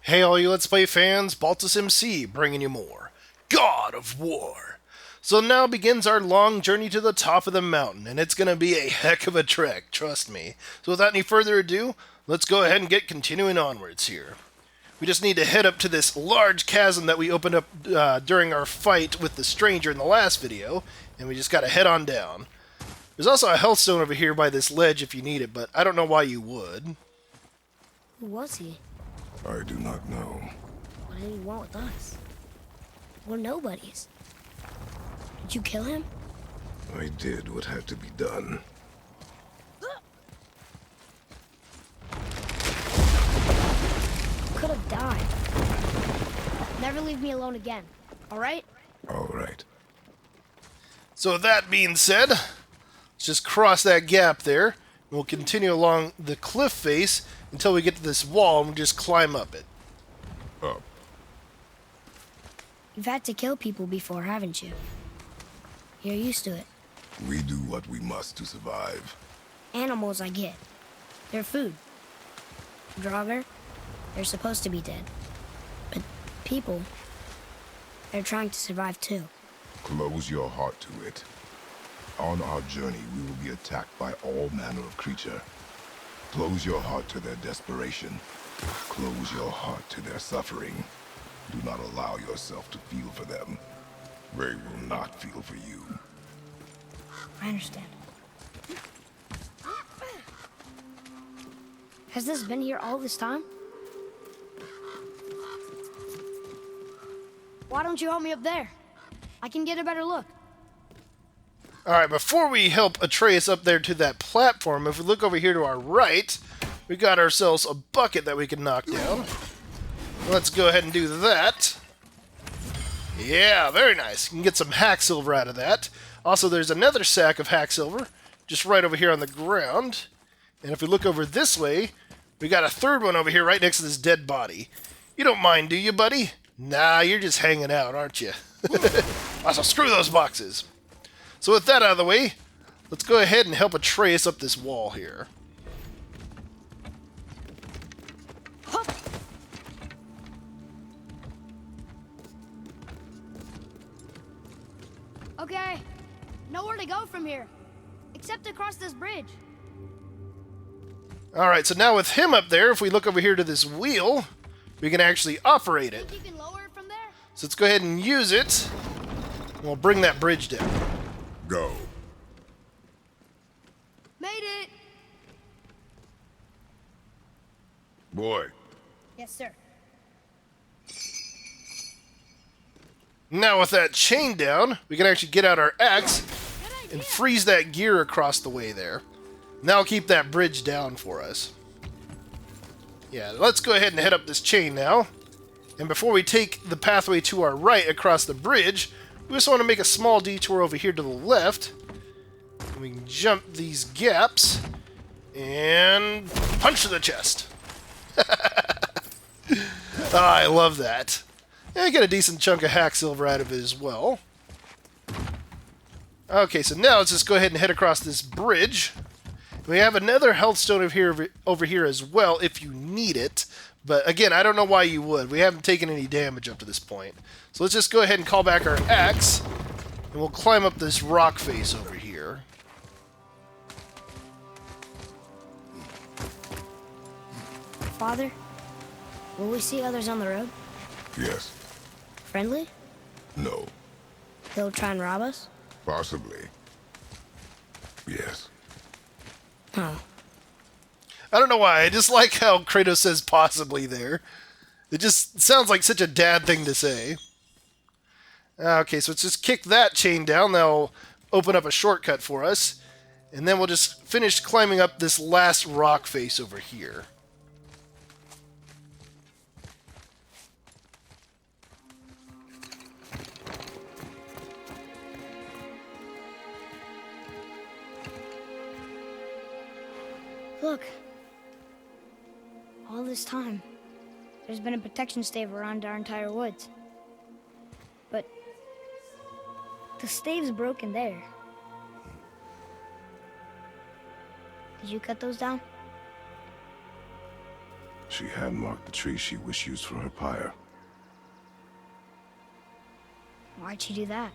Hey all you Let's Play fans, Baltus MC bringing you more God of War. So now begins our long journey to the top of the mountain, and it's going to be a heck of a trek, trust me. So without any further ado, let's go ahead and get continuing onwards here. We just need to head up to this large chasm that we opened up during our fight with the stranger in the last video, and we just got to head on down. There's also a health stone over here by this ledge if you need it, but I don't know why you would. Who was he? I do not know. What did he want with us? We're nobodies. Did you kill him? I did what had to be done. Could have died. Never leave me alone again, all right? All right. So with that being said, let's just cross that gap there, and we'll continue along the cliff face until we get to this wall, and we'll just climb up it. Up. You've had to kill people before, haven't you? You're used to it. We do what we must to survive. Animals, I get. They're food. Draugr, they're supposed to be dead. But people, they're trying to survive too. Close your heart to it. On our journey, we will be attacked by all manner of creature. Close your heart to their desperation. Close your heart to their suffering. Do not allow yourself to feel for them. They will not feel for you. I understand. Has this been here all this time? Why don't you help me up there? I can get a better look. Alright, before we help Atreus up there to that platform, if we look over here to our right, we got ourselves a bucket that we can knock down. Let's go ahead and do that. Yeah, very nice. You can get some hack silver out of that. Also, there's another sack of hack silver just right over here on the ground. And if we look over this way, we got a third one over here right next to this dead body. You don't mind, do you, buddy? Nah, you're just hanging out, aren't you? Also, screw those boxes. So with that out of the way, let's go ahead and help Atreus up this wall here. Okay, nowhere to go from here, except across this bridge. Alright, so now with him up there, if we look over here to this wheel, we can actually operate it. Think you can lower it from there? So let's go ahead and use it, and we'll bring that bridge down. Go. Made it! Boy. Yes, sir. Now with that chain down, we can actually get out our axe and freeze that gear across the way there. And that'll keep that bridge down for us. Yeah, let's go ahead and head up this chain now. And before we take the pathway to our right across the bridge, we just want to make a small detour over here to the left. And we can jump these gaps and punch to the chest. I love that. And get a decent chunk of hack silver out of it as well. Okay, so now let's just go ahead and head across this bridge. We have another health stone over here as well if you need it. But again, I don't know why you would. We haven't taken any damage up to this point. So let's just go ahead and call back our axe. And we'll climb up this rock face over here. Father, will we see others on the road? Yes. Friendly? No. They'll try and rob us? Possibly. Yes. Oh. I don't know why. I just like how Kratos says possibly there. It just sounds like such a dad thing to say. Okay, so let's just kick that chain down. That'll open up a shortcut for us. And then we'll just finish climbing up this last rock face over here. Look. All this time, there's been a protection stave around our entire woods. But the stave's broken there. Did you cut those down? She hand-marked the tree she wished used for her pyre. Why'd she do that?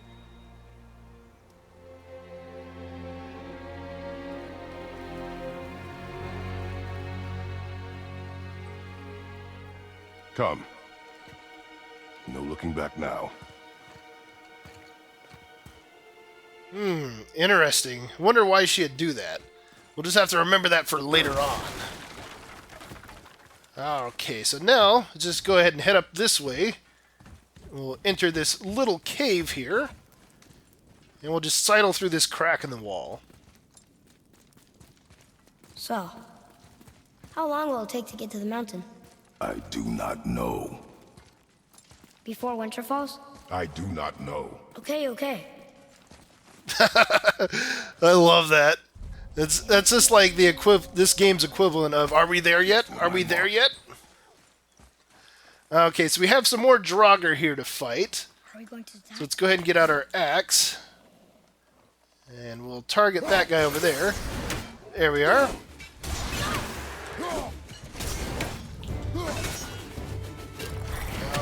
Come. No looking back now. Interesting. Wonder why she'd do that. We'll just have to remember that for later on. Okay, so now, let's just go ahead and head up this way. We'll enter this little cave here. And we'll just sidle through this crack in the wall. So, how long will it take to get to the mountain? I do not know. Before winter falls? I do not know. Okay. I love that. That's just like the this game's equivalent of, are we there yet? Are we there yet? Okay, so we have some more Draugr here to fight. Are we going to attack? So let's go ahead and get out our axe. And we'll target that guy over there. There we are.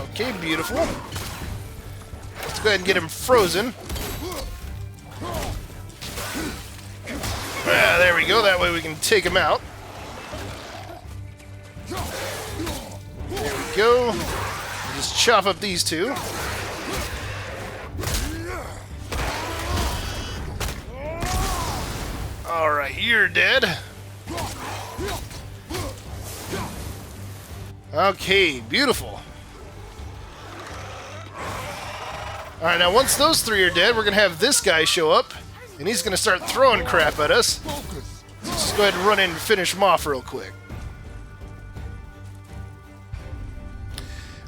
Okay, beautiful. Let's go ahead and get him frozen. Ah, there we go. That way we can take him out. There we go. Just chop up these two. Alright, you're dead. Okay, beautiful. Alright, now once those three are dead, we're going to have this guy show up, and he's going to start throwing crap at us. So let's just go ahead and run in and finish him off real quick.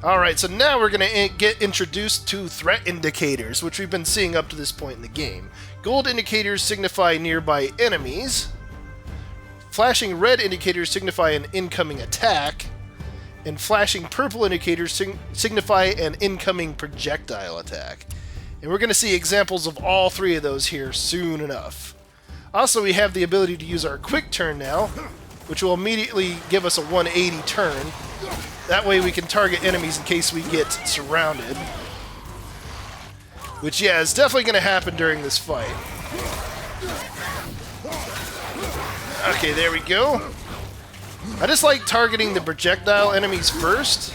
Alright, so now we're going to get introduced to threat indicators, which we've been seeing up to this point in the game. Gold indicators signify nearby enemies. Flashing red indicators signify an incoming attack. And flashing purple indicators signify an incoming projectile attack. And we're going to see examples of all three of those here soon enough. Also, we have the ability to use our quick turn now, which will immediately give us a 180 turn. That way we can target enemies in case we get surrounded. Which, yeah, is definitely going to happen during this fight. Okay, there we go. I just like targeting the projectile enemies first,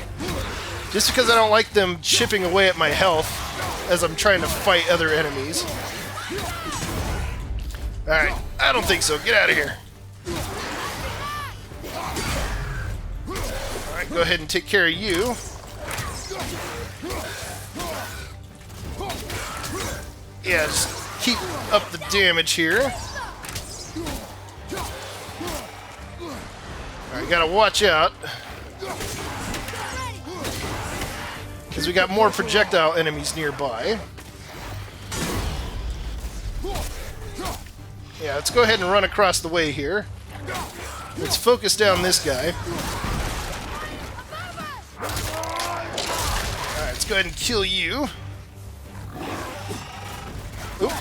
just because I don't like them chipping away at my health as I'm trying to fight other enemies. Alright, I don't think so. Get out of here. Alright, go ahead and take care of you. Yeah, just keep up the damage here. Alright, gotta watch out. Because we got more projectile enemies nearby. Yeah, let's go ahead and run across the way here. Let's focus down this guy. Alright, let's go ahead and kill you. Oop.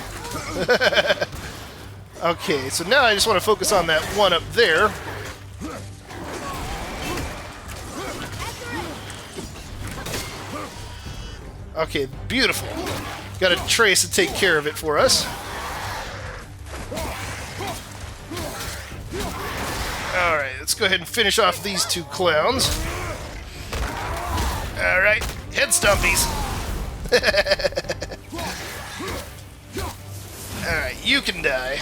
Okay, so now I just want to focus on that one up there. Okay, beautiful. Got a Trace to take care of it for us. Alright, let's go ahead and finish off these two clowns. Alright, head stompies. Alright, you can die.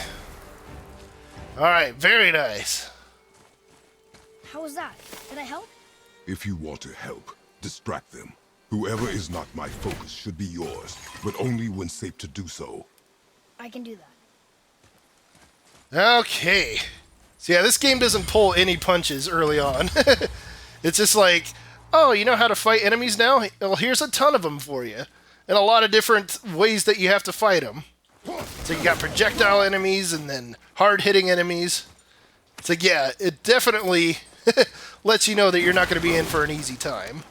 Alright, very nice. How was that? Did I help? If you want to help, distract them. Whoever is not my focus should be yours, but only when safe to do so. I can do that. Okay. So yeah, this game doesn't pull any punches early on. It's just like, oh, you know how to fight enemies now? Well, here's a ton of them for you. And a lot of different ways that you have to fight them. So you got projectile enemies and then hard-hitting enemies. It's like, yeah, it definitely lets you know that you're not going to be in for an easy time.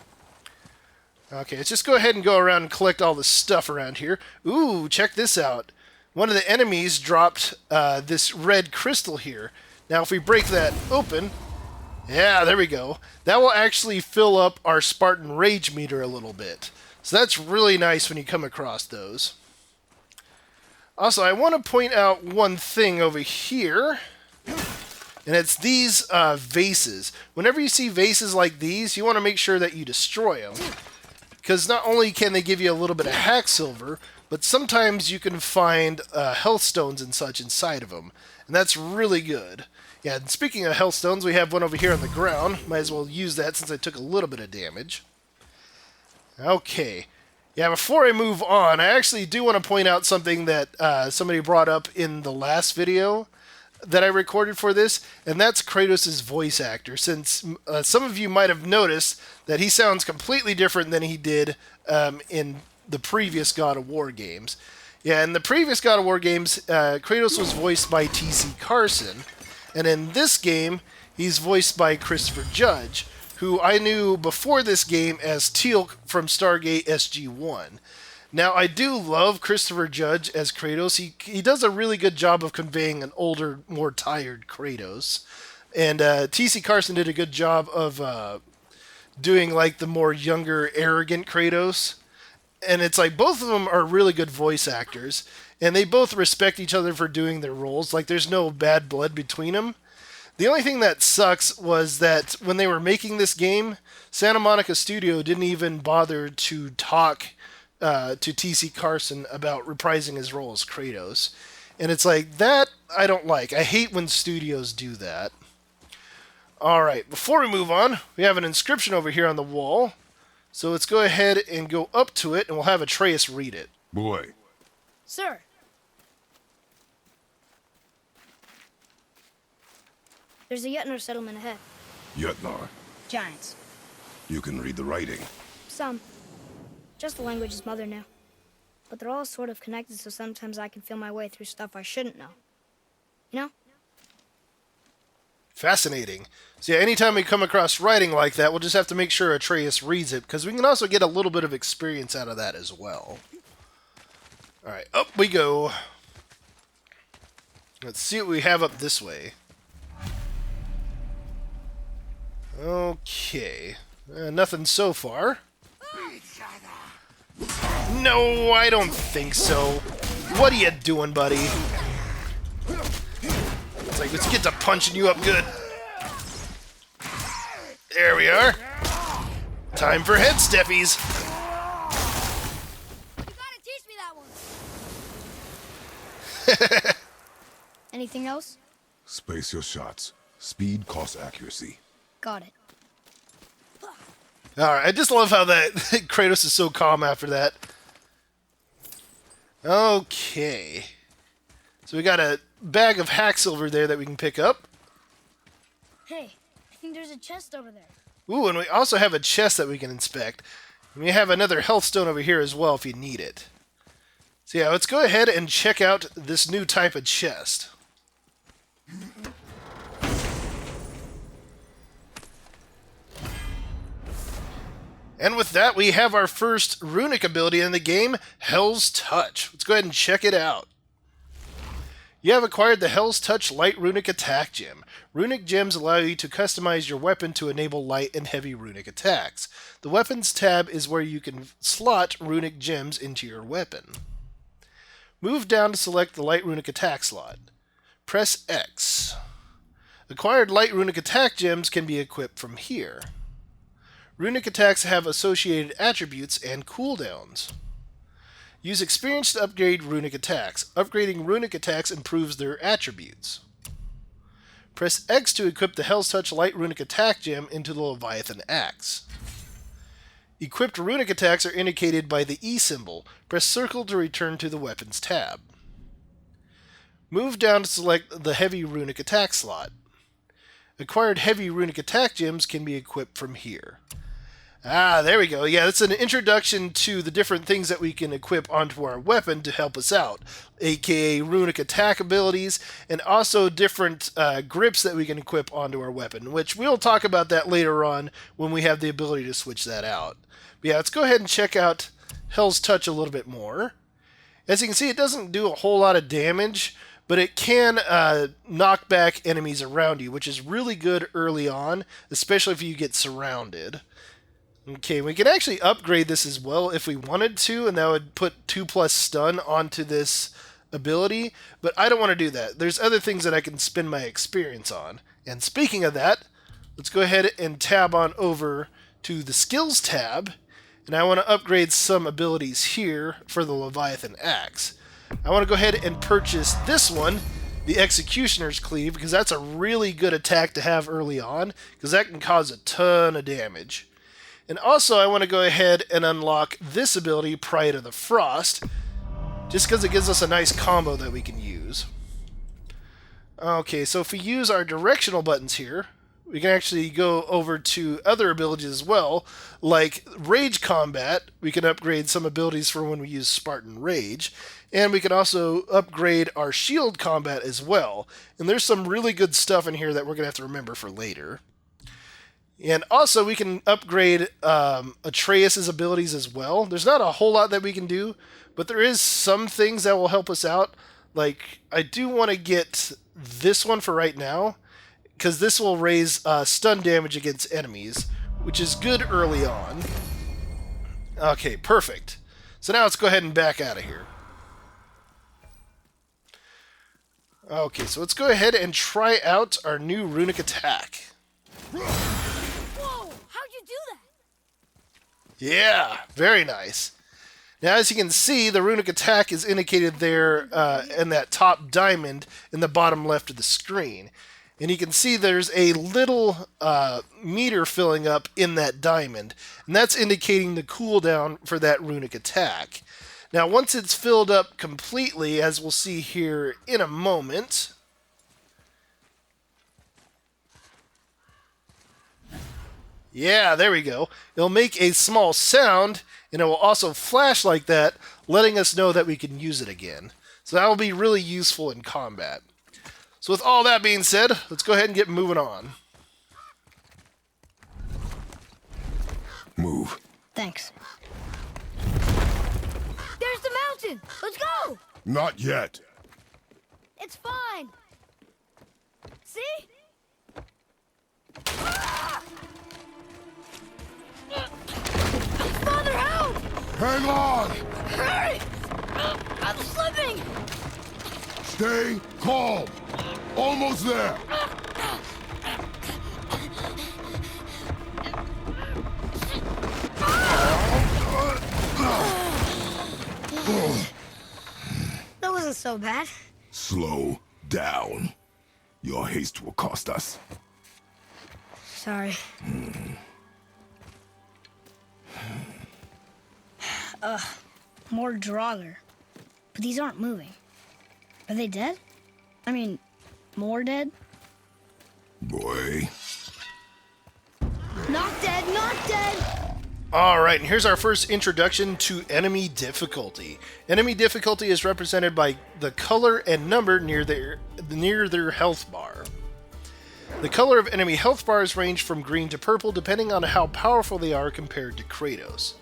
Okay, let's just go ahead and go around and collect all the stuff around here. Ooh, check this out. One of the enemies dropped this red crystal here. Now, if we break that open, Yeah, there we go. That will actually fill up our Spartan Rage meter a little bit. So that's really nice when you come across those. Also, I want to point out one thing over here, and it's these vases. Whenever you see vases like these, you want to make sure that you destroy them. Because not only can they give you a little bit of hack silver, but sometimes you can find health stones and such inside of them. And that's really good. Yeah, and speaking of health stones, we have one over here on the ground. Might as well use that since I took a little bit of damage. Okay. Yeah, before I move on, I actually do want to point out something that somebody brought up in the last video that I recorded for this, and that's Kratos' voice actor, since some of you might have noticed that he sounds completely different than he did in the previous God of War games. Yeah, in the previous God of War games, Kratos was voiced by T.C. Carson, and in this game, he's voiced by Christopher Judge, who I knew before this game as Teal'c from Stargate SG-1. Now, I do love Christopher Judge as Kratos. He does a really good job of conveying an older, more tired Kratos. And T.C. Carson did a good job of doing, like, the more younger, arrogant Kratos. And it's like, both of them are really good voice actors. And they both respect each other for doing their roles. Like, there's no bad blood between them. The only thing that sucks was that when they were making this game, Santa Monica Studio didn't even bother to talk to T.C. Carson about reprising his role as Kratos. And it's like, that I don't like. I hate when studios do that. Alright, before we move on, we have an inscription over here on the wall. So let's go ahead and go up to it, and we'll have Atreus read it. Boy, Sir. There's a Yetnar settlement ahead. Yetnar, Giants. you can read the writing. Some. Just the language his mother knew. But they're all sort of connected, so sometimes I can feel my way through stuff I shouldn't know. You know? Fascinating. So yeah, anytime we come across writing like that, we'll just have to make sure Atreus reads it, because we can also get a little bit of experience out of that as well. Alright, up we go. Let's see what we have up this way. Okay. Nothing so far. No, I don't think so. What are you doing, buddy? It's like, let's get to punching you up good. There we are. Time for head steppies. You gotta teach me that one. Anything else? Space your shots. Speed costs accuracy. Got it. Alright, I just love how that Kratos is so calm after that. Okay. So we got a bag of hack silver there that we can pick up. Hey, I think there's a chest over there. Ooh, and we also have a chest that we can inspect. And we have another health stone over here as well if you need it. So yeah, let's go ahead and check out this new type of chest. And with that, we have our first runic ability in the game, Hell's Touch. Let's go ahead and check it out. You have acquired the Hell's Touch Light Runic Attack Gem. Runic gems allow you to customize your weapon to enable light and heavy runic attacks. The Weapons tab is where you can slot runic gems into your weapon. Move down to select the Light Runic Attack slot. Press X. Acquired Light Runic Attack Gems can be equipped from here. Runic attacks have associated attributes and cooldowns. Use experience to upgrade runic attacks. Upgrading runic attacks improves their attributes. Press X to equip the Hell's Touch Light Runic Attack Gem into the Leviathan Axe. Equipped runic attacks are indicated by the E symbol. Press circle to return to the Weapons tab. Move down to select the Heavy Runic Attack slot. Acquired Heavy Runic Attack Gems can be equipped from here. Ah, there we go. Yeah, that's an introduction to the different things that we can equip onto our weapon to help us out, aka runic attack abilities, and also different grips that we can equip onto our weapon, which we'll talk about that later on when we have the ability to switch that out. But yeah, let's go ahead and check out Hell's Touch a little bit more. As you can see, it doesn't do a whole lot of damage, but it can knock back enemies around you, which is really good early on, especially if you get surrounded. Okay, we can actually upgrade this as well if we wanted to, and that would put 2+ stun onto this ability, but I don't want to do that. There's other things that I can spend my experience on. And speaking of that, let's go ahead and tab on over to the skills tab, and I want to upgrade some abilities here for the Leviathan Axe. I want to go ahead and purchase this one, the Executioner's Cleave, because that's a really good attack to have early on, because that can cause a ton of damage. And also I want to go ahead and unlock this ability, Pride of the Frost, just because it gives us a nice combo that we can use. Okay, so if we use our directional buttons here, we can actually go over to other abilities as well, like Rage Combat. We can upgrade some abilities for when we use Spartan Rage, and we can also upgrade our Shield Combat as well. And there's some really good stuff in here that we're going to have to remember for later. And also we can upgrade Atreus' abilities as well. There's not a whole lot that we can do, but there is some things that will help us out. Like, I do want to get this one for right now, because this will raise stun damage against enemies, which is good early on. Okay, perfect. So now let's go ahead and back out of here. Okay, so let's go ahead and try out our new runic attack. Whoa! How'd you do that? Yeah, very nice. Now, as you can see, the runic attack is indicated there in that top diamond in the bottom left of the screen. And you can see there's a little meter filling up in that diamond, and that's indicating the cooldown for that runic attack. Now, once it's filled up completely, as we'll see here in a moment, yeah, there we go. It'll make a small sound, and it will also flash like that, letting us know that we can use it again. So that will be really useful in combat. So with all that being said, let's go ahead and get moving on. Move. Thanks. There's the mountain! Let's go! Not yet. It's fine! See? Ah! Father, help! Hang on! Hurry! I'm slipping! Stay calm. Almost there. That wasn't so bad. Slow down. Your haste will cost us. Sorry. More Draugr. But these aren't moving. Are they dead? I mean, more dead? Boy. Not dead, not dead! Alright, and here's our first introduction to enemy difficulty. Enemy difficulty is represented by the color and number near their health bar. The color of enemy health bars range from green to purple depending on how powerful they are compared to Kratos.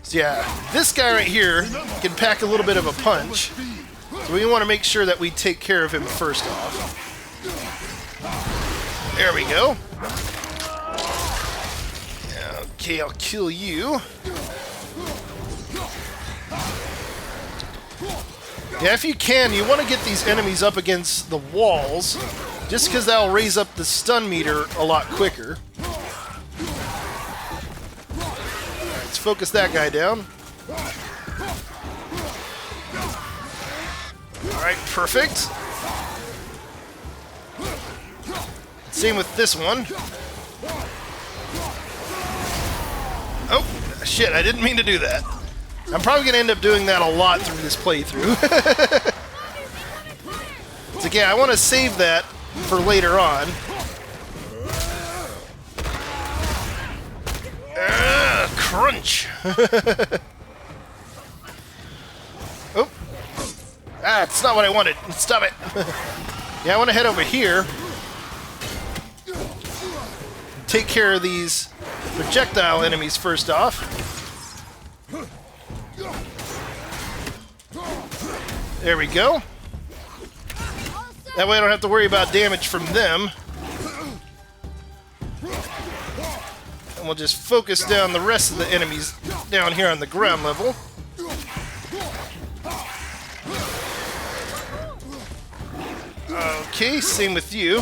So yeah, this guy right here can pack a little bit of a punch, so we want to make sure that we take care of him first off. There we go. Okay, I'll kill you. Yeah, if you can, you want to get these enemies up against the walls, just because that'll raise up the stun meter a lot quicker. Let's focus that guy down. Alright, perfect. Same with this one. Oh, shit, I didn't mean to do that. I'm probably going to end up doing that a lot through this playthrough. It's okay, I want to save that for later on. Crunch! Oh. Ah, it's not what I wanted. Stop it. Yeah, I want to head over here. Take care of these projectile enemies first off. There we go. That way I don't have to worry about damage from them. And we'll just focus down the rest of the enemies down here on the ground level. Okay, same with you.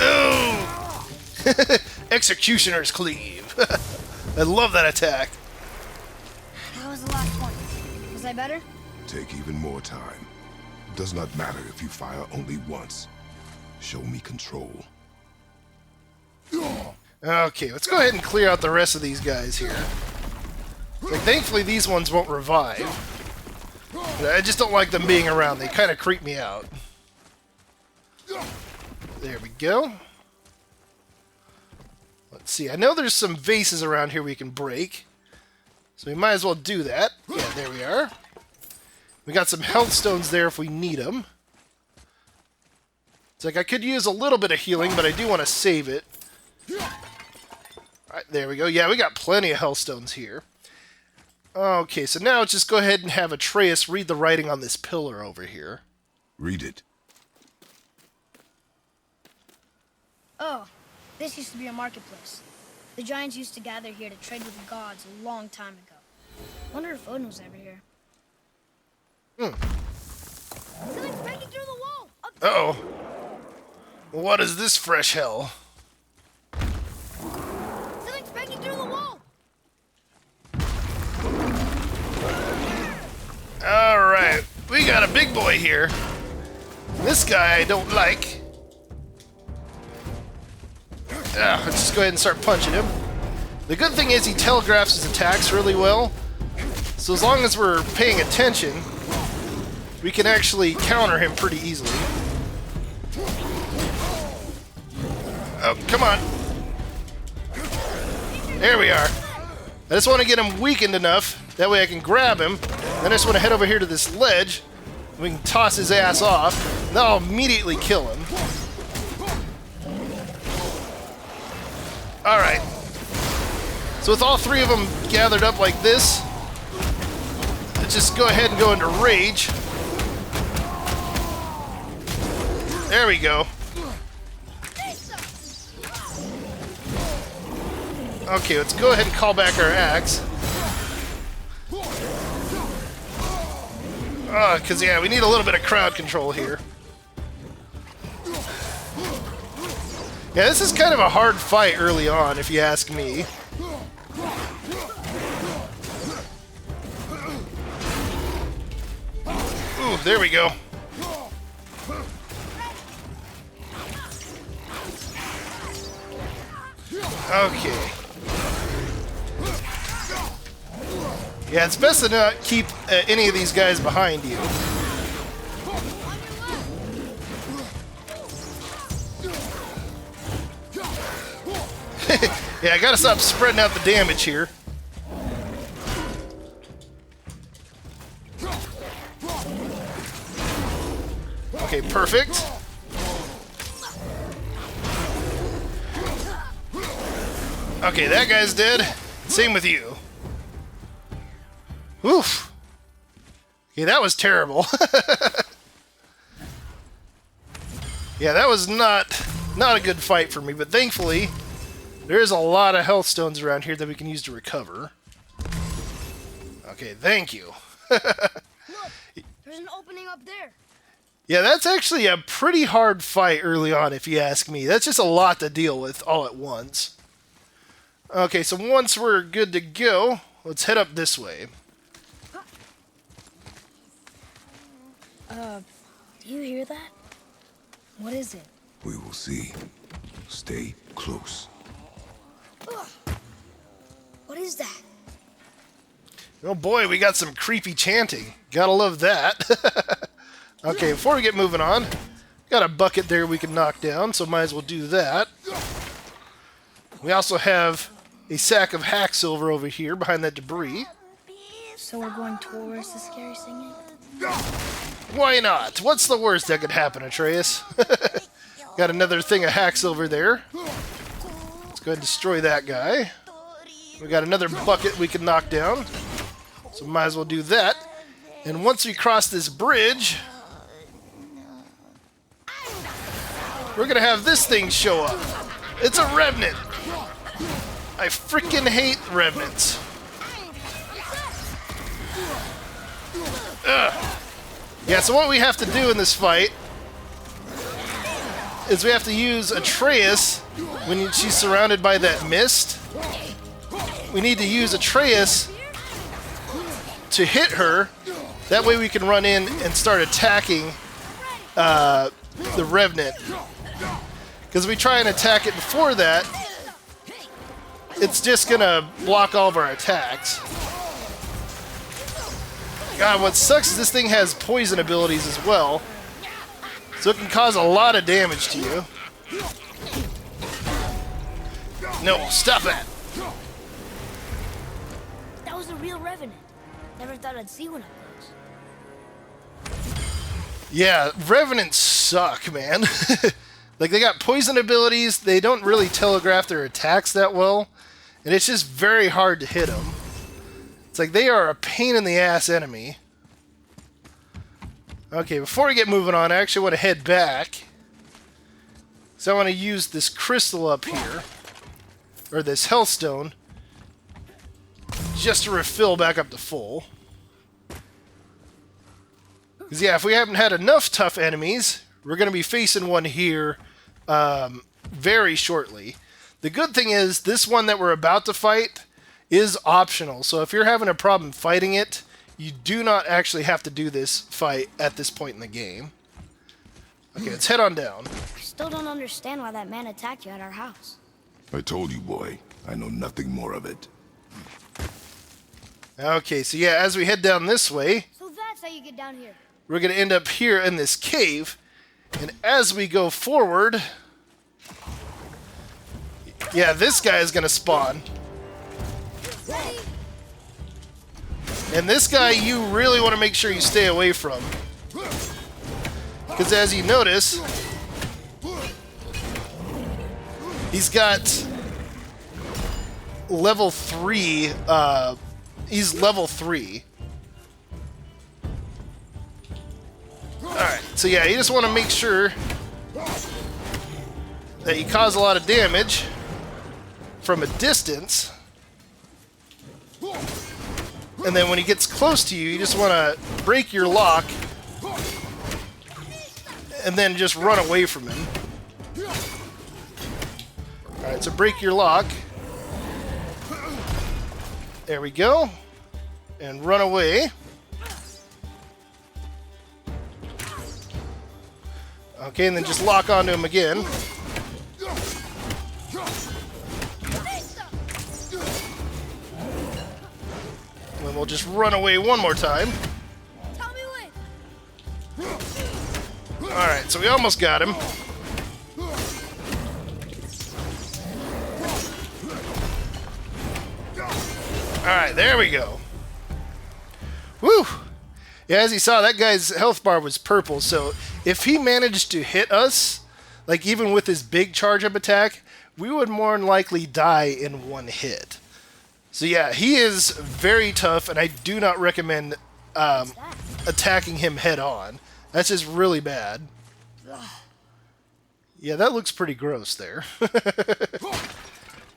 Oh! Executioner's Cleave. I love that attack. That was the last one. Was I better? Take even more time. It does not matter if you fire only once. Show me control. Okay, let's go ahead and clear out the rest of these guys here. Like, thankfully these ones won't revive. I just don't like them being around. They kind of creep me out. There we go. Let's see. I know there's some vases around here we can break. So we might as well do that. Yeah, there we are. We got some health stones there if we need them. It's like I could use a little bit of healing, but I do want to save it. Alright, there we go. Yeah, we got plenty of health stones here. Okay, so now let's just go ahead and have Atreus read the writing on this pillar over here. Read it. Oh, this used to be a marketplace. The giants used to gather here to trade with the gods a long time ago. Wonder if Odin was ever here. Something's breaking through the wall! Uh-oh. What is this fresh hell? Something's breaking through the wall! Alright, we got a big boy here. This guy I don't like. Let's just go ahead and start punching him. The good thing is he telegraphs his attacks really well. So as long as we're paying attention, we can actually counter him pretty easily. Oh, come on. There we are. I just want to get him weakened enough. That way I can grab him. Then I just want to head over here to this ledge. We can toss his ass off. And that'll immediately kill him. Alright. So with all three of them gathered up like this, let's just go ahead and go into rage. There we go. Okay, let's go ahead and call back our axe. Because, yeah, we need a little bit of crowd control here. Yeah, this is kind of a hard fight early on, if you ask me. Ooh, there we go. Okay. Yeah, it's best to not keep any of these guys behind you. Yeah, I gotta stop spreading out the damage here. Okay, perfect. Okay, that guy's dead. Same with you. Oof. Okay, that was terrible. Yeah, that was not a good fight for me, but thankfully there is a lot of health stones around here that we can use to recover. Okay, thank you. Look, there's an opening up there. Yeah, that's actually a pretty hard fight early on, if you ask me. That's just a lot to deal with all at once. Okay, so once we're good to go, let's head up this way. Do you hear that? What is it? We will see. Stay close. Ugh. What is that? Oh boy, we got some creepy chanting. Gotta love that. Okay, before we get moving on, got a bucket there we can knock down, so might as well do that. We also have a sack of hack silver over here behind that debris. So we're going towards the scary singing? Why not? What's the worst that could happen, Atreus? Got another thing of hack silver there. Let's go ahead and destroy that guy. We got another bucket we can knock down, so might as well do that. And once we cross this bridge, we're gonna have this thing show up. It's a revenant. I freaking hate revenants. Ugh. Yeah, so what we have to do in this fight is we have to use Atreus when she's surrounded by that mist. We need to use Atreus to hit her. That way we can run in and start attacking the revenant. Because if we try and attack it before that, it's just gonna block all of our attacks. God, what sucks is this thing has poison abilities as well. So it can cause a lot of damage to you. No, stop that! That was a real revenant. Never thought I'd see one of those. Yeah, revenants suck, man. Like, they got poison abilities, they don't really telegraph their attacks that well, and it's just very hard to hit them. It's like they are a pain in the ass enemy. Okay, before we get moving on, I actually want to head back. So I want to use this crystal up here, or this hellstone, just to refill back up to full. Because yeah, if we haven't had enough tough enemies, we're going to be facing one here very shortly. The good thing is, this one that we're about to fight is optional. So if you're having a problem fighting it, you do not actually have to do this fight at this point in the game. Okay, let's head on down. I still don't understand why that man attacked you at our house. I told you, boy. I know nothing more of it. Okay, so yeah, as we head down this way, So that's how you get down here. we're going to end up here in this cave. And as we go forward, yeah, this guy is going to spawn. And this guy, you really want to make sure you stay away from. Because as you notice, he's got level 3, he's level 3. Alright, so yeah, you just want to make sure that you cause a lot of damage from a distance. And then when he gets close to you, you just want to break your lock and then just run away from him. Alright, so break your lock. There we go. And run away. Okay, and then just lock onto him again. And then we'll just run away one more time. Alright, so we almost got him. Alright, there we go. Woo! Yeah, as you saw, that guy's health bar was purple, so if he managed to hit us, like even with his big charge-up attack, we would more than likely die in one hit. So yeah, he is very tough, and I do not recommend attacking him head-on. That's just really bad. Yeah, that looks pretty gross there.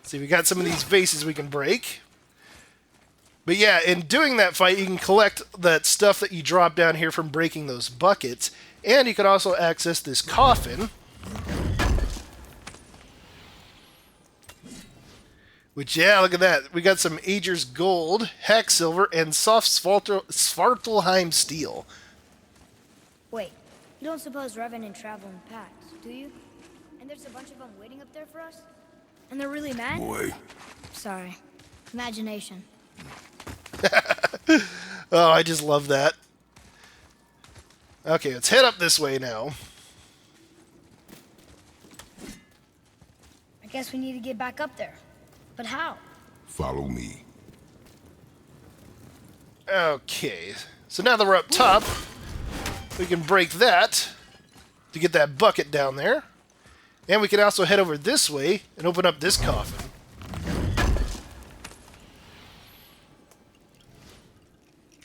See, we got some of these vases we can break. But yeah, in doing that fight, you can collect that stuff that you drop down here from breaking those buckets. And you can also access this coffin. Which, yeah, look at that. We got some Ager's Gold, Hack Silver, and Soft Svartalheim Steel. Wait, you don't suppose Revenant travel in packs, do you? And there's a bunch of them waiting up there for us? And they're really mad? Boy. Sorry. Imagination. Oh, I just love that. Okay, let's head up this way now. I guess we need to get back up there. But how? Follow me. Okay, so now that we're up top, we can break that to get that bucket down there. And we can also head over this way and open up this coffin.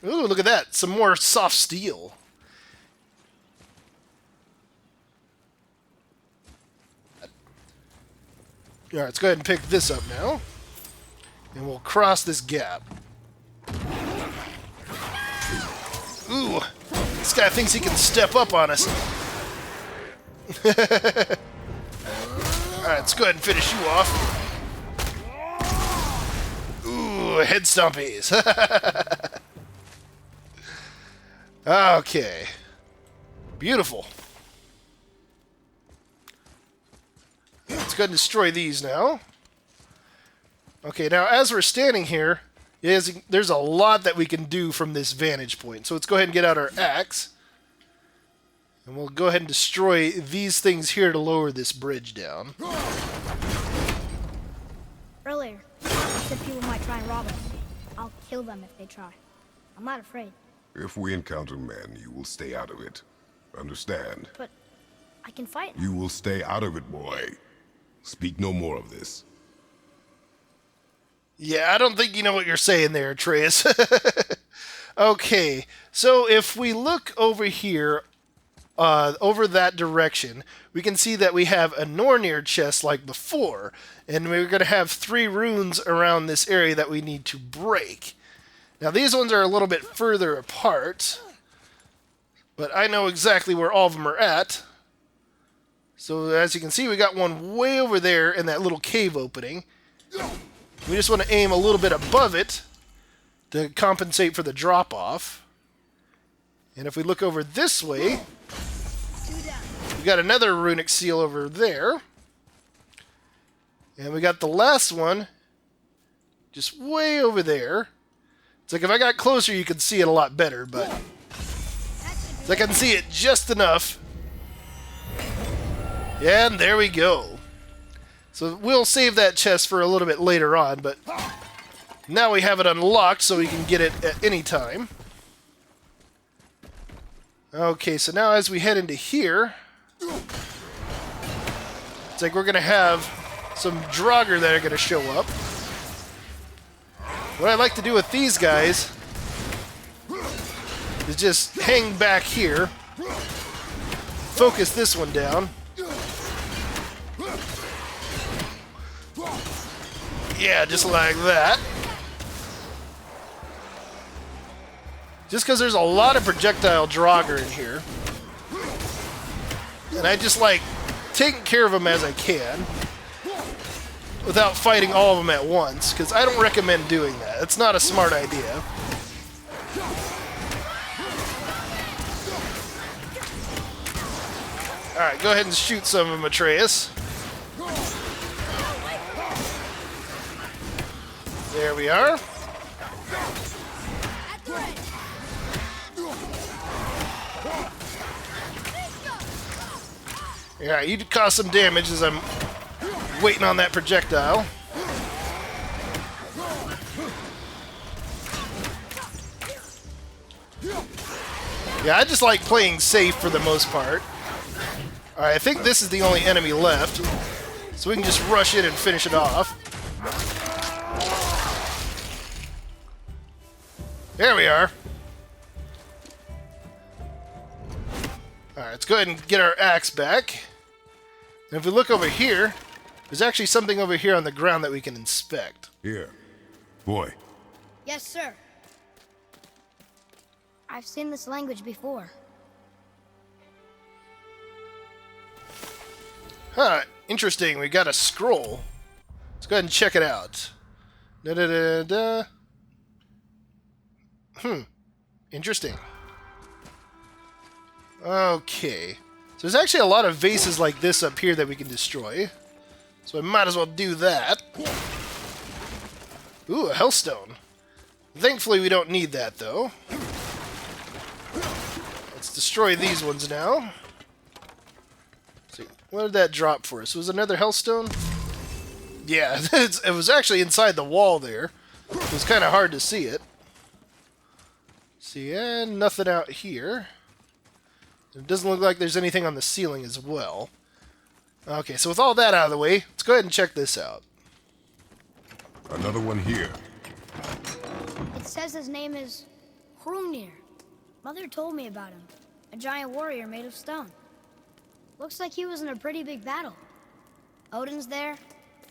Ooh, look at that. Some more soft steel. Alright, let's go ahead and pick this up now. And we'll cross this gap. Ooh, this guy thinks he can step up on us. Alright, let's go ahead and finish you off. Ooh, head stompies. Okay. Beautiful. Let's go ahead and destroy these now. Okay, now as we're standing here, there's a lot that we can do from this vantage point. So let's go ahead and get out our axe. And we'll go ahead and destroy these things here to lower this bridge down. Earlier, you said people might try and rob us. I'll kill them if they try. I'm not afraid. If we encounter men, you will stay out of it. Understand? But I can fight. You will stay out of it, boy. Speak no more of this. Yeah, I don't think you know what you're saying there, Atreus. Okay, so if we look over here, over that direction, we can see that we have a Nornir chest like before, and we're going to have 3 runes around this area that we need to break. Now, these ones are a little bit further apart, but I know exactly where all of them are at. So, as you can see, we got one way over there in that little cave opening. We just want to aim a little bit above it to compensate for the drop-off. And if we look over this way, we got another runic seal over there. And we got the last one just way over there. It's like if I got closer, you could see it a lot better, but I can see it just enough. And there we go. So we'll save that chest for a little bit later on, but now we have it unlocked so we can get it at any time. Okay, so now as we head into here, it's like we're going to have some Draugr that are going to show up. What I like to do with these guys is just hang back here, focus this one down. Yeah, just like that. Just because there's a lot of projectile Draugr in here. And I just like taking care of them as I can without fighting all of them at once, because I don't recommend doing that. It's not a smart idea. Alright, go ahead and shoot some of them, Atreus. There we are. Yeah, you cause some damage as I'm waiting on that projectile. Yeah, I just like playing safe for the most part. Alright, I think this is the only enemy left, so we can just rush in and finish it off. There we are. Alright, let's go ahead and get our axe back. And if we look over here, there's actually something over here on the ground that we can inspect. Here. Boy. Yes, sir. I've seen this language before. Huh, interesting. We got a scroll. Let's go ahead and check it out. Da-da-da-da. Interesting. Okay. So there's actually a lot of vases like this up here that we can destroy. So I might as well do that. Ooh, a hellstone. Thankfully we don't need that, though. Let's destroy these ones now. Let's see, what did that drop for us? Was it another hellstone? Yeah, it was actually inside the wall there. It was kind of hard to see it. See, and nothing out here. It doesn't look like there's anything on the ceiling as well. Okay, so with all that out of the way, let's go ahead and check this out. Another one here. It says his name is Hrungnir. Mother told me about him. A giant warrior made of stone. Looks like he was in a pretty big battle. Odin's there,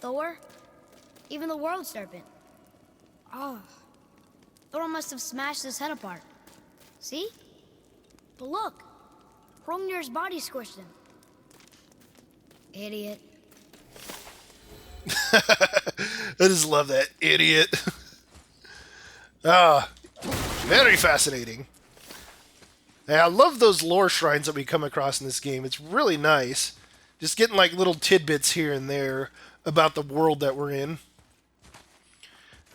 Thor, even the world serpent. Oh, Thor must have smashed his head apart. See? But look, Hrungnir's body squished him. Idiot. I just love that idiot. Ah, very fascinating. Yeah, I love those lore shrines that we come across in this game. It's really nice. Just getting like little tidbits here and there about the world that we're in.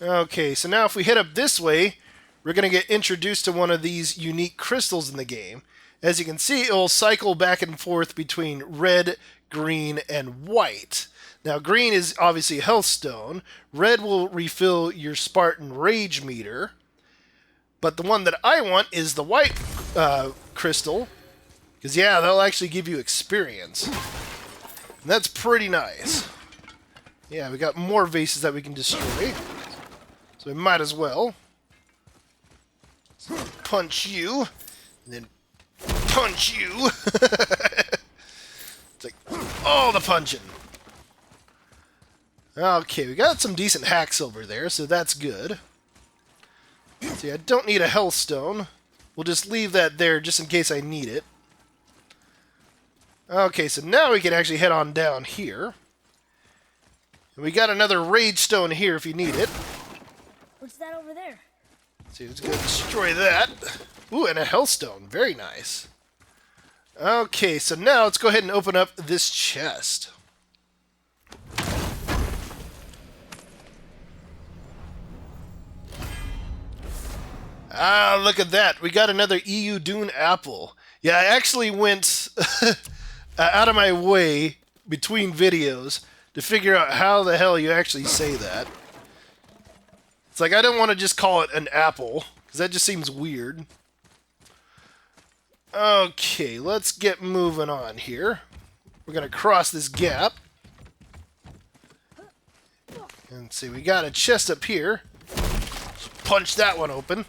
Okay, so now if we head up this way, we're going to get introduced to one of these unique crystals in the game. As you can see, it will cycle back and forth between red, green, and white. Now, green is obviously health stone. Red will refill your Spartan rage meter. But the one that I want is the white crystal. Because, yeah, that'll actually give you experience. And that's pretty nice. Yeah, we got more vases that we can destroy. So we might as well. Punch you. And then punch you. It's like all the punching. Okay, we got some decent hacks over there, so that's good. See, I don't need a health stone. We'll just leave that there just in case I need it. Okay, so now we can actually head on down here. And we got another rage stone here if you need it. What's that over there? See, let's go destroy that. Ooh, and a health stone. Very nice. Okay, so now let's go ahead and open up this chest. Ah, look at that. We got another EU Dune apple. Yeah, I actually went out of my way between videos to figure out how the hell you actually say that. It's like I don't want to just call it an apple, because that just seems weird. Okay, let's get moving on here. We're going to cross this gap. And see, we got a chest up here. Just punch that one open.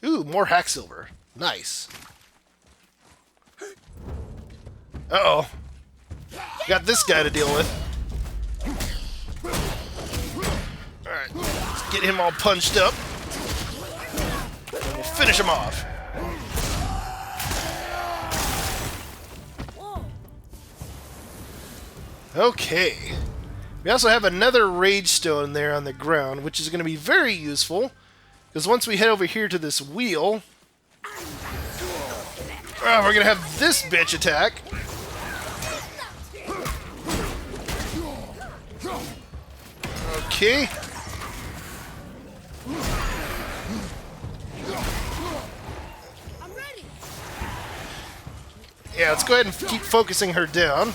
Ooh, more hack silver. Nice. Uh-oh. Got this guy to deal with. Alright, let's get him all punched up. And we'll finish him off. Okay. We also have another rage stone there on the ground, which is going to be very useful. Because once we head over here to this wheel, we're going to have this bitch attack. Okay. Yeah, let's go ahead and keep focusing her down.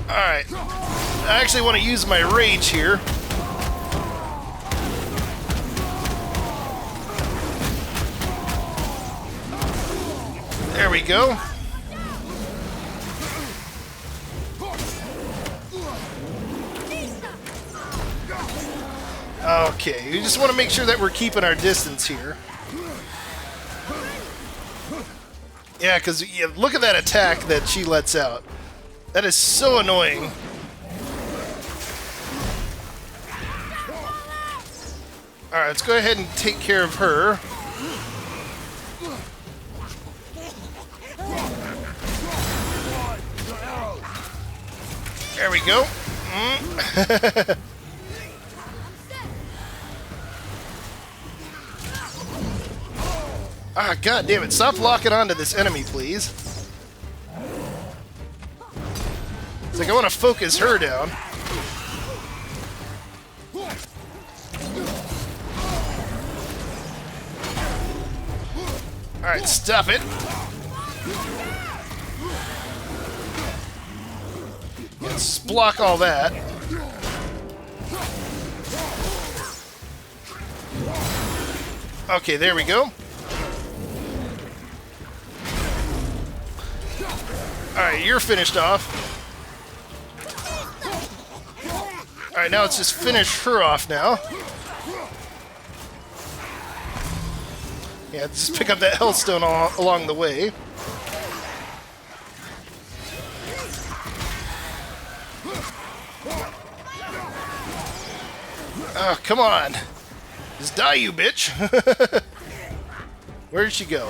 Alright. I actually want to use my rage here. There we go. Okay, we just want to make sure that we're keeping our distance here. Yeah, because look at that attack that she lets out. That is so annoying. Alright, let's go ahead and take care of her. There we go. Ah, god damn it. Stop locking onto this enemy, please. It's like I want to focus her down. Alright, stop it. Let's block all that. Okay, there we go. Alright, you're finished off. Alright, now let's just finish her off now. Yeah, just pick up that health stone along the way. Oh, come on. Just die, you bitch. Where did she go?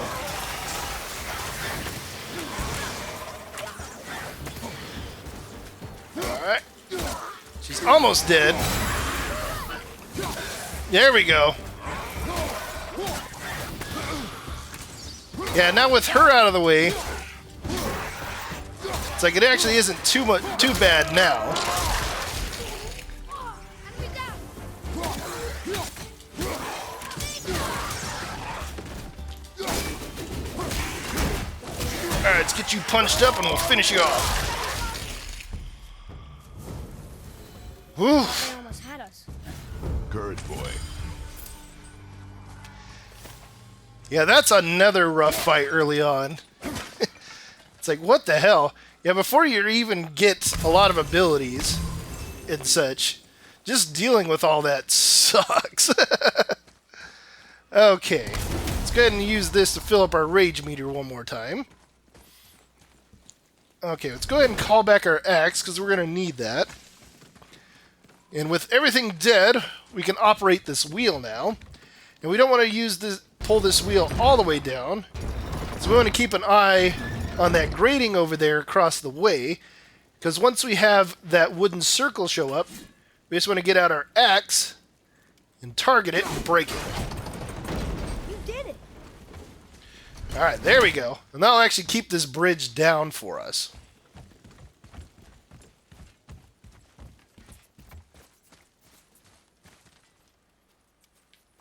Alright. She's almost dead. There we go. Yeah, now with her out of the way, it's like it actually isn't too bad now. Alright, let's get you punched up and we'll finish you off. Whew. They almost had us. Courage, boy. Yeah, that's another rough fight early on. It's like, what the hell? Yeah, before you even get a lot of abilities and such, just dealing with all that sucks. Okay, let's go ahead and use this to fill up our rage meter one more time. Okay, let's go ahead and call back our axe, because we're going to need that. And with everything dead, we can operate this wheel now. And we don't want to pull this wheel all the way down. So we want to keep an eye on that grating over there across the way. Because once we have that wooden circle show up, we just want to get out our axe and target it and break it. You did it. Alright, there we go. And that'll actually keep this bridge down for us.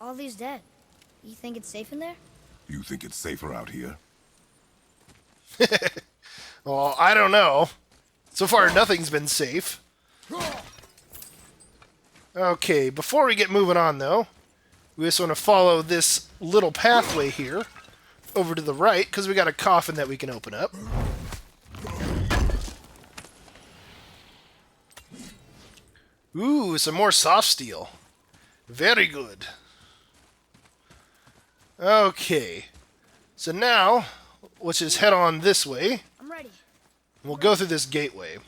All these dead. You think it's safe in there? You think it's safer out here? Well, I don't know. So far, nothing's been safe. Okay, before we get moving on, though, we just want to follow this little pathway here over to the right, because we got a coffin that we can open up. Ooh, some more soft steel. Very good. Okay, so now let's just head on this way. I'm ready. We'll go through this gateway.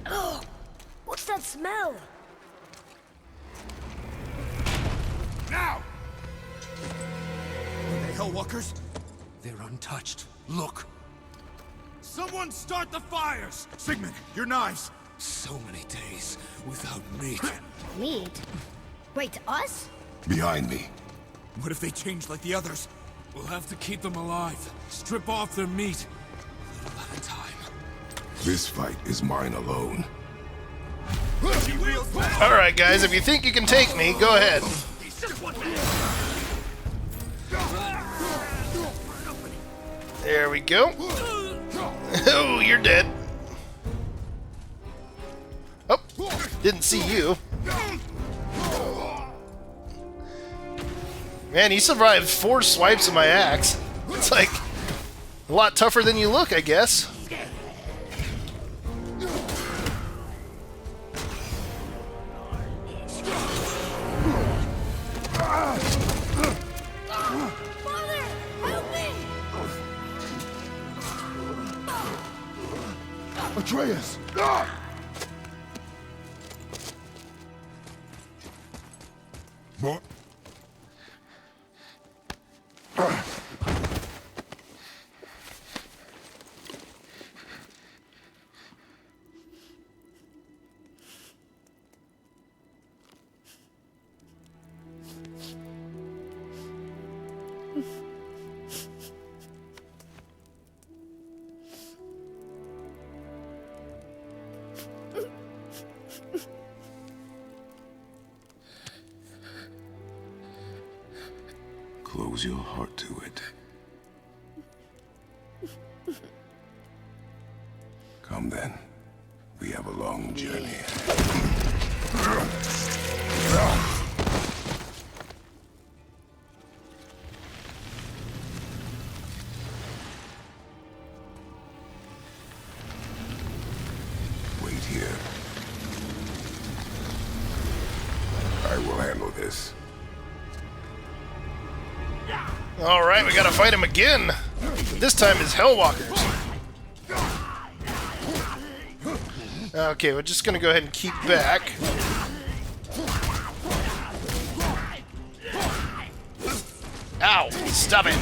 Oh, what's that smell? Now! Are they Hellwalkers? They're untouched. Look! Someone start the fires! Sigmund, your knives! So many days without meat. Meat? Wait, us? Behind me. What if they change like the others? We'll have to keep them alive. Strip off their meat. A little at a time. This fight is mine alone. Alright, guys, if you think you can take me, go ahead. There we go. Oh, you're dead. Oh, didn't see you. Man, he survived 4 swipes of my axe. It's like a lot tougher than you look, I guess. Father, help me! Atreus! What? Close your heart to it. Come then. We have a long journey. Wait here. I will handle this. Alright, we gotta fight him again. This time it's Hellwalkers. Okay, we're just gonna go ahead and keep back. Ow! Stop it!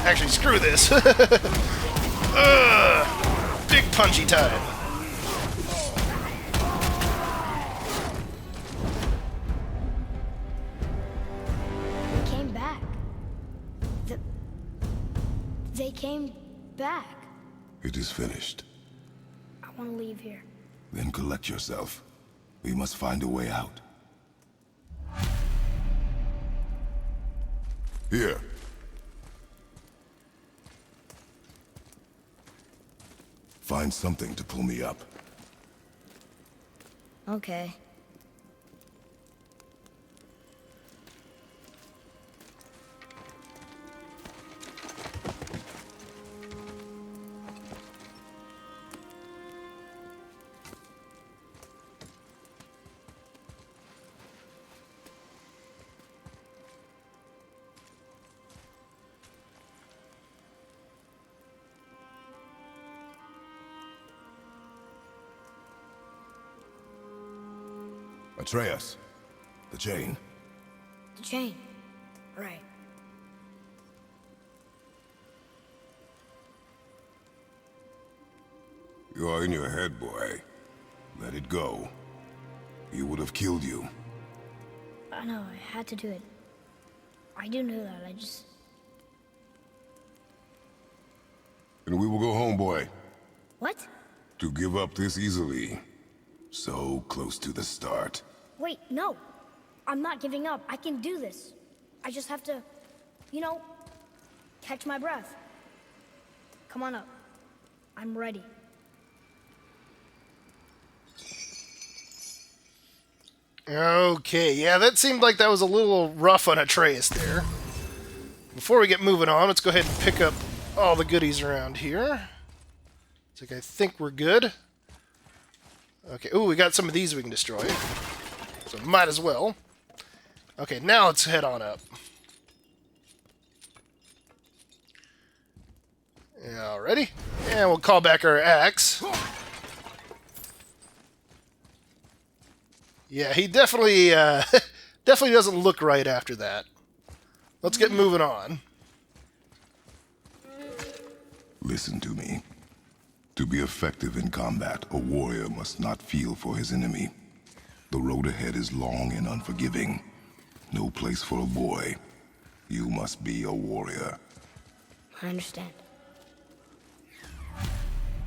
Actually, screw this. Big punchy time. They came back. They came back. It is finished. I want to leave here. Then collect yourself. We must find a way out. Here. Find something to pull me up. Okay. Atreus. The chain. The chain. Right. You are in your head, boy. Let it go. He would have killed you. I know, I had to do it. I do know that, And we will go home, boy. What? To give up this easily. So close to the start. Wait, no. I'm not giving up. I can do this. I just have to, you know, catch my breath. Come on up. I'm ready. Okay, yeah, that seemed like that was a little rough on Atreus there. Before we get moving on, let's go ahead and pick up all the goodies around here. It's like I think we're good. Okay, ooh, we got some of these we can destroy. So might as well. Okay, now let's head on up. Alrighty. And we'll call back our axe. Yeah, he definitely definitely doesn't look right after that. Let's get moving on. Listen to me. To be effective in combat, a warrior must not feel for his enemy. The road ahead is long and unforgiving. No place for a boy. You must be a warrior. I understand.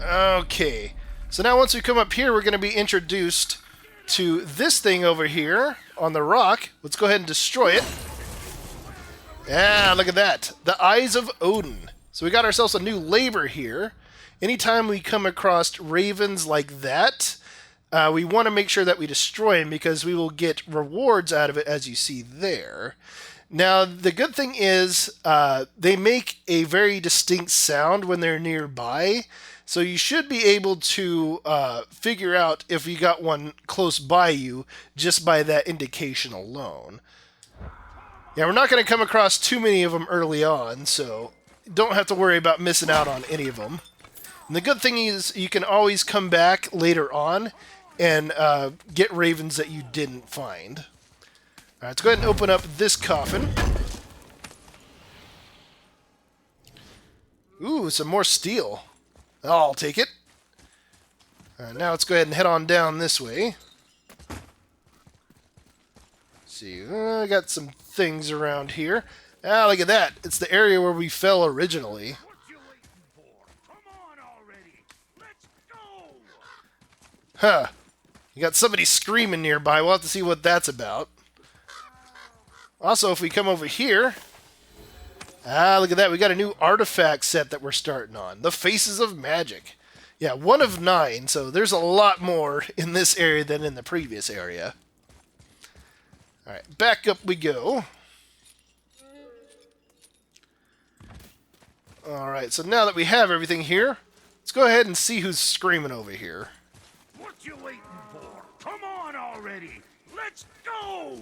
Okay. So now once we come up here, we're going to be introduced to this thing over here on the rock. Let's go ahead and destroy it. Yeah, look at that. The Eyes of Odin. So we got ourselves a new labor here. Anytime we come across ravens like that, we want to make sure that we destroy them because we will get rewards out of it, as you see there. Now, the good thing is they make a very distinct sound when they're nearby, so you should be able to figure out if you got one close by you just by that indication alone. Yeah, we're not going to come across too many of them early on, so don't have to worry about missing out on any of them. And the good thing is you can always come back later on and get ravens that you didn't find. All right, let's go ahead and open up this coffin. Ooh, some more steel. I'll take it. Now let's go ahead and head on down this way. Let's see, I got some things around here. Ah, look at that. It's the area where we fell originally. Huh. You got somebody screaming nearby. We'll have to see what that's about. Also, if we come over here... Ah, look at that. We got a new artifact set that we're starting on. The Faces of Magic. Yeah, 1 of 9, so there's a lot more in this area than in the previous area. Alright, back up we go. Alright, so now that we have everything here, let's go ahead and see who's screaming over here. What you waiting for? Come on already! Let's go!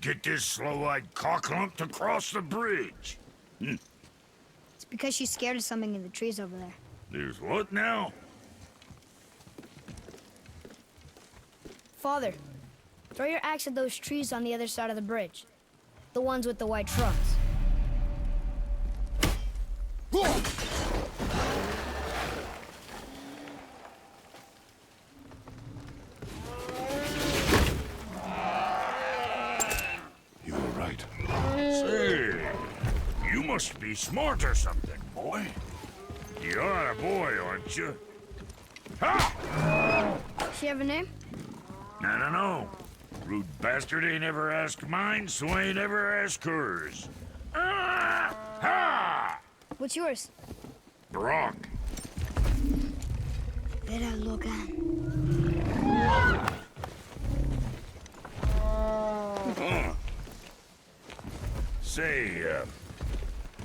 get this slow-eyed cocklump to cross the bridge. It's because she's scared of something in the trees over there. There's what now? Father, throw your axe at those trees on the other side of the bridge. The ones with the white trunks. You were right. Say, you must be smart or something, boy. You are a boy, aren't you? Ha! She have a name? I don't know. Rude bastard ain't ever asked mine, so ain't ever asked hers. Ah! Ha! What's yours? Brock. Vera Logan. Say,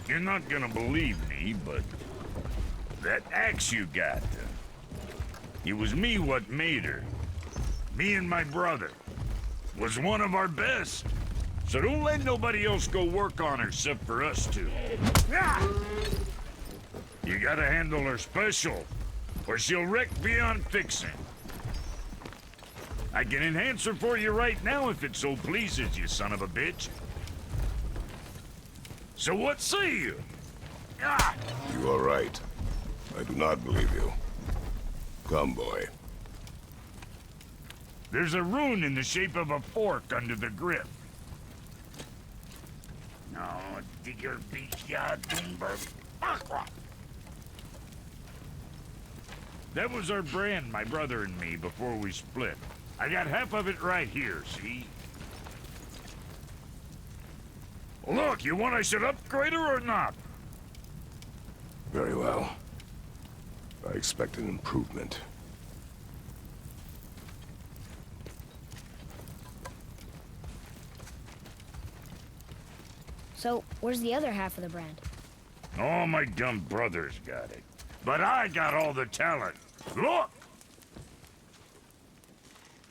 you're not gonna believe me, but that axe you got, it was me what made her. Me and my brother. Was one of our best. So don't let nobody else go work on her except for us two. Ah! You gotta handle her special, or she'll wreck beyond fixing. I can enhance her for you right now if it so pleases you, son of a bitch. So what say you? Ah! You are right. I do not believe you. Come, boy. There's a rune in the shape of a fork under the grip. No, digger beach ya Doomberg. That was our brand, my brother and me, before we split. I got half of it right here, see? Look, you want I should upgrade her or not? Very well. I expect an improvement. So, where's the other half of the brand? All my dumb brothers got it. But I got all the talent. Look!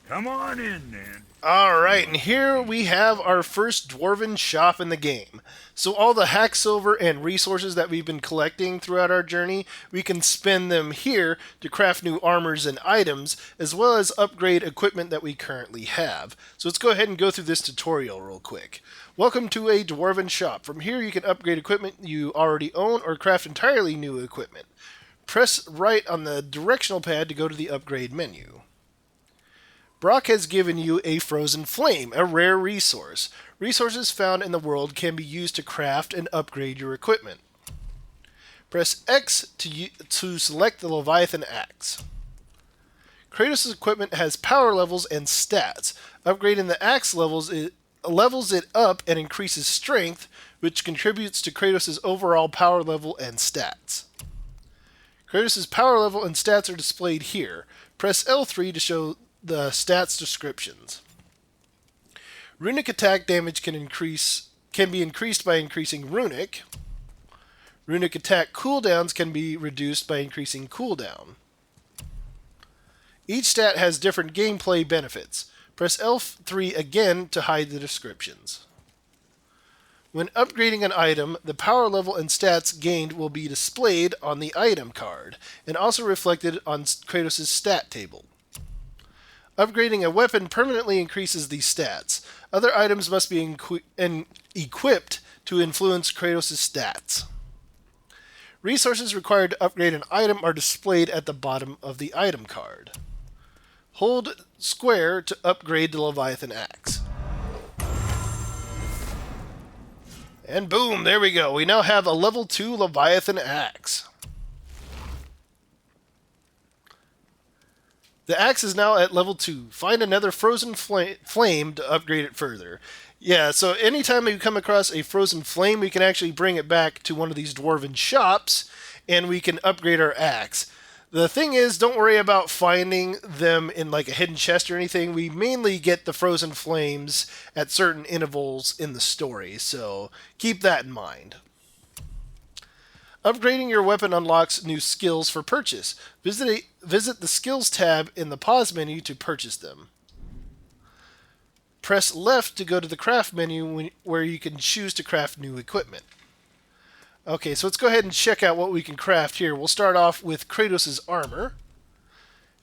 Come on in, then. Alright, and here we have our first Dwarven shop in the game. So all the hack silver and resources that we've been collecting throughout our journey, we can spend them here to craft new armors and items, as well as upgrade equipment that we currently have. So let's go ahead and go through this tutorial real quick. Welcome to a Dwarven shop. From here you can upgrade equipment you already own or craft entirely new equipment. Press right on the directional pad to go to the upgrade menu. Brock has given you a frozen flame, a rare resource. Resources found in the world can be used to craft and upgrade your equipment. Press X to select the Leviathan axe. Kratos' equipment has power levels and stats. Upgrading the axe levels it up and increases strength, which contributes to Kratos' overall power level and stats. Kratos' power level and stats are displayed here. Press L3 to show the stats descriptions. Runic attack damage can be increased by increasing runic. Runic attack cooldowns can be reduced by increasing cooldown. Each stat has different gameplay benefits. Press L3 again to hide the descriptions. When upgrading an item, the power level and stats gained will be displayed on the item card, and also reflected on Kratos' stat table. Upgrading a weapon permanently increases these stats. Other items must be equipped to influence Kratos' stats. Resources required to upgrade an item are displayed at the bottom of the item card. Hold square to upgrade the Leviathan axe. And boom, there we go. We now have a level 2 Leviathan axe. The axe is now at level 2. Find another frozen flame to upgrade it further. Yeah, so anytime we come across a frozen flame, we can actually bring it back to one of these Dwarven shops, and we can upgrade our axe. The thing is, don't worry about finding them in like a hidden chest or anything. We mainly get the frozen flames at certain intervals in the story, so keep that in mind. Upgrading your weapon unlocks new skills for purchase. Visit the skills tab in the pause menu to purchase them. press left to go to the craft menu where you can choose to craft new equipment. Okay, so let's go ahead and check out what we can craft here. We'll start off with Kratos' armor.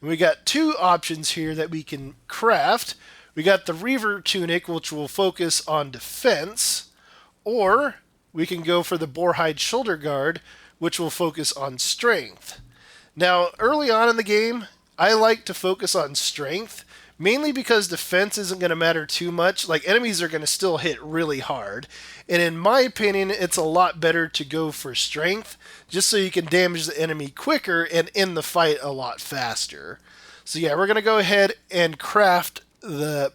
And we got two options here that we can craft. We got the Reaver tunic, which will focus on defense, or we can go for the Boarhide shoulder guard, which will focus on strength. Now, early on in the game, I like to focus on strength, mainly because defense isn't going to matter too much. Like, enemies are going to still hit really hard. And in my opinion, it's a lot better to go for strength, just so you can damage the enemy quicker and end the fight a lot faster. So yeah, we're going to go ahead and craft the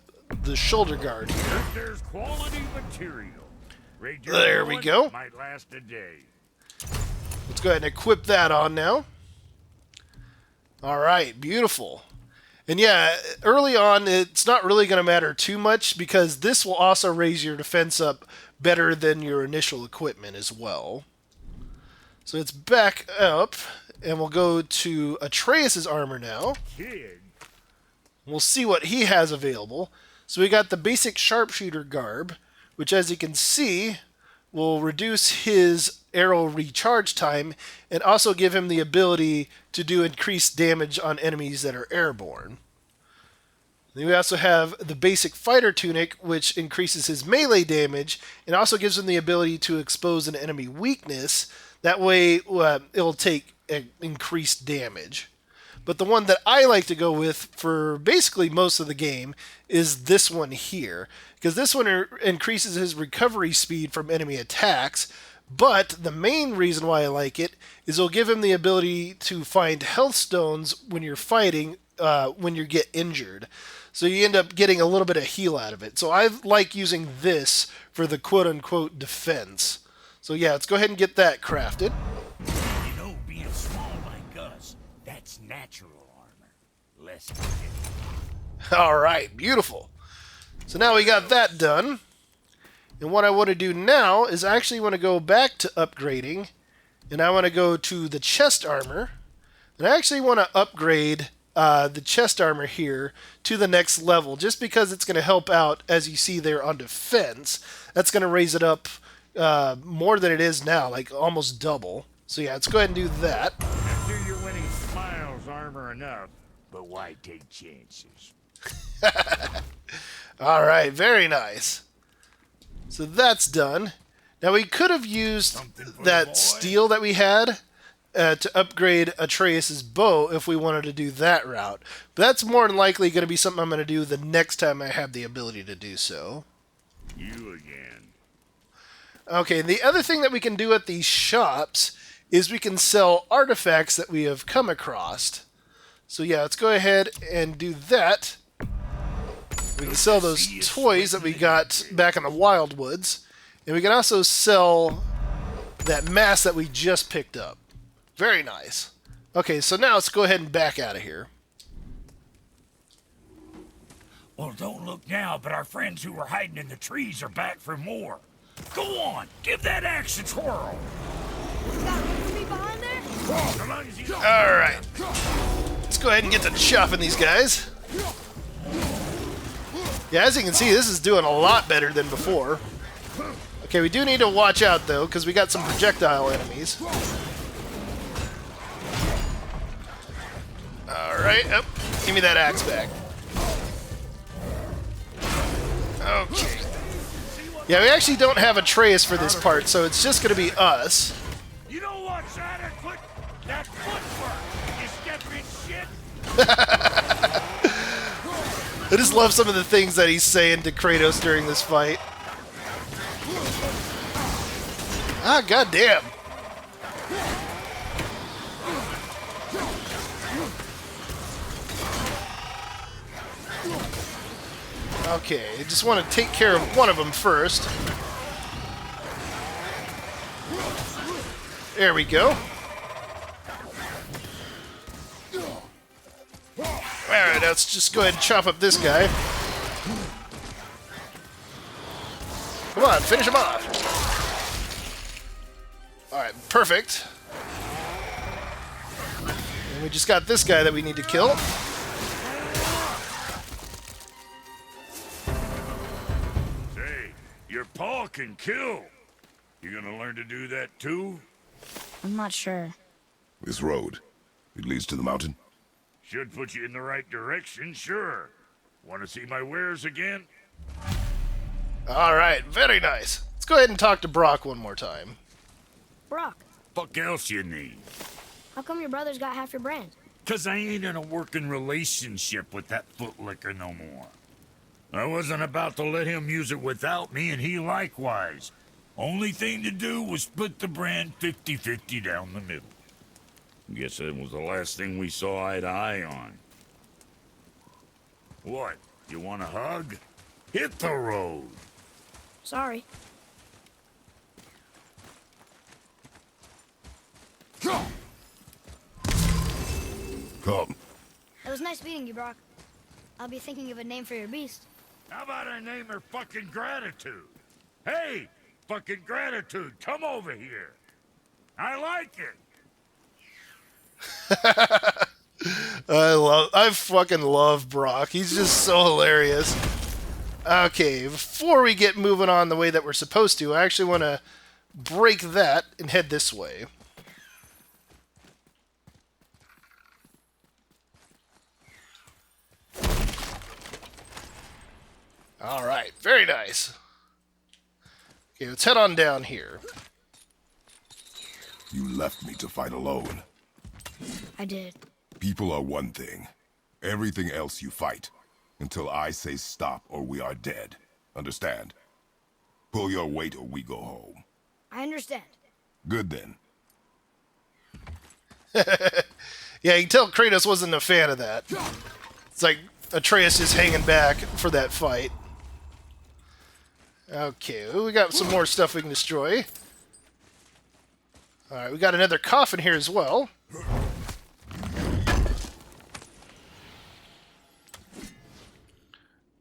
shoulder guard here. There's quality material. There we go. Might last a day. Let's go ahead and equip that on now. All right, beautiful. And yeah, early on, it's not really going to matter too much because this will also raise your defense up better than your initial equipment as well. So it's back up, and we'll go to Atreus' armor now. Kid. We'll see what he has available. So we got the basic sharpshooter garb, which, as you can see, will reduce his arrow recharge time and also give him the ability to do increased damage on enemies that are airborne. Then we also have the basic fighter tunic, which increases his melee damage and also gives him the ability to expose an enemy weakness. That way it'll take increased damage. But the one that I like to go with for basically most of the game is this one here, because this one increases his recovery speed from enemy attacks. But the main reason why I like it is it'll give him the ability to find health stones when you're fighting, when you get injured. So you end up getting a little bit of heal out of it. So I like using this for the quote-unquote defense. So yeah, let's go ahead and get that crafted. You know, being small like us, that's natural armor. Less All right, beautiful. So now we got that done. And what I want to do now is I actually want to go back to upgrading. And I want to go to the chest armor. And I actually want to upgrade the chest armor here to the next level, just because it's going to help out, as you see there, on defense. That's going to raise it up more than it is now, like almost double. So yeah, let's go ahead and do that. After you're winning Smiles armor enough, but why take chances? All right, very nice. So that's done. Now we could have used that steel that we had to upgrade Atreus' bow if we wanted to do that route. But that's more than likely going to be something I'm going to do the next time I have the ability to do so. You again. Okay, the other thing that we can do at these shops is we can sell artifacts that we have come across. So yeah, let's go ahead and do that. We can sell those toys that we got back in the Wildwoods. And we can also sell that mask that we just picked up. Very nice. Okay, so now let's go ahead and back out of here. Well, don't look now, but our friends who were hiding in the trees are back for more. Go on, give that axe a twirl. Got room for me behind there? All right. Let's go ahead and get to chopping these guys. Yeah, as you can see, this is doing a lot better than before. Okay, we do need to watch out, though, because we got some projectile enemies. Alright, oh, give me that axe back. Okay. Yeah, we actually don't have Atreus for this part, so it's just going to be us. You know what's adequate? That footwork. You stepping shit? I just love some of the things that he's saying to Kratos during this fight. Ah, goddamn. Okay, I just want to take care of one of them first. There we go. Alright, let's just go ahead and chop up this guy. Come on, finish him off. Alright, perfect. And we just got this guy that we need to kill. fucking kill. You gonna learn to do that too? I'm not sure. This road, it leads to the mountain? Should put you in the right direction, sure. Want to see my wares again? Alright, very nice. Let's go ahead and talk to Brock one more time. Brock, Fuck else you need? how come your brother's got half your brand? 'Cause I ain't in a working relationship with that footlicker no more. I wasn't about to let him use it without me, and he likewise. Only thing to do was split the brand 50-50 down the middle. Guess that was the last thing we saw eye to eye on. What? You want a hug? Hit the road! Sorry. Come. It was nice meeting you, Brock. I'll be thinking of a name for your beast. How about I name her fucking Gratitude? Hey, fucking Gratitude, come over here. I like it. I fucking love Brock. He's just so hilarious. Okay, before we get moving on the way that we're supposed to, I actually want to break that and head this way. Alright, very nice. Okay, let's head on down here. You left me to fight alone. I did. People are one thing. Everything else you fight. Until I say stop or we are dead. Understand? Pull your weight or we go home. I understand. Good then. Yeah, you can tell Kratos wasn't a fan of that. It's like Atreus is hanging back for that fight. Okay, well, we got some more stuff we can destroy. Alright, we got another coffin here as well.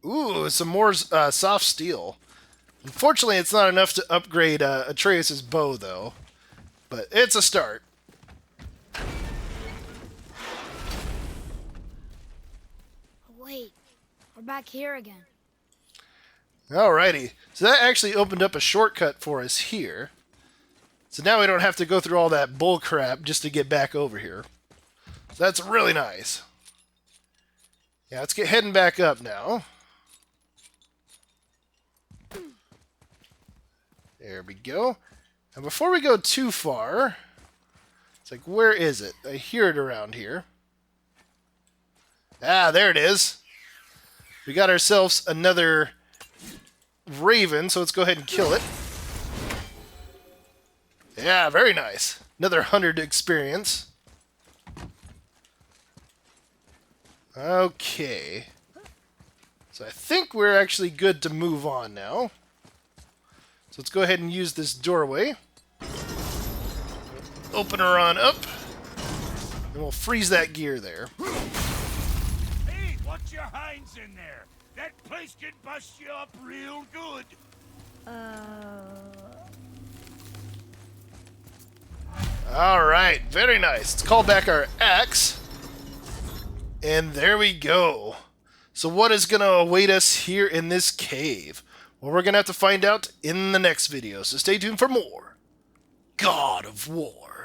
Ooh, some more soft steel. Unfortunately, it's not enough to upgrade Atreus' bow, though. But it's a start. Wait, we're back here again. Alrighty. So that actually opened up a shortcut for us here. So now we don't have to go through all that bull crap just to get back over here. So that's really nice. Yeah, let's get heading back up now. There we go. And before we go too far, it's like, where is it? I hear it around here. Ah, there it is. We got ourselves another raven, so let's go ahead and kill it. Yeah, very nice. Another 100 experience. Okay. So I think we're actually good to move on now. So let's go ahead and use this doorway. Open her on up. And we'll freeze that gear there. Hey, watch your hinds in there. That place can bust you up real good. Alright, very nice. Let's call back our axe. And there we go. So what is going to await us here in this cave? Well, we're going to have to find out in the next video. So stay tuned for more God of War.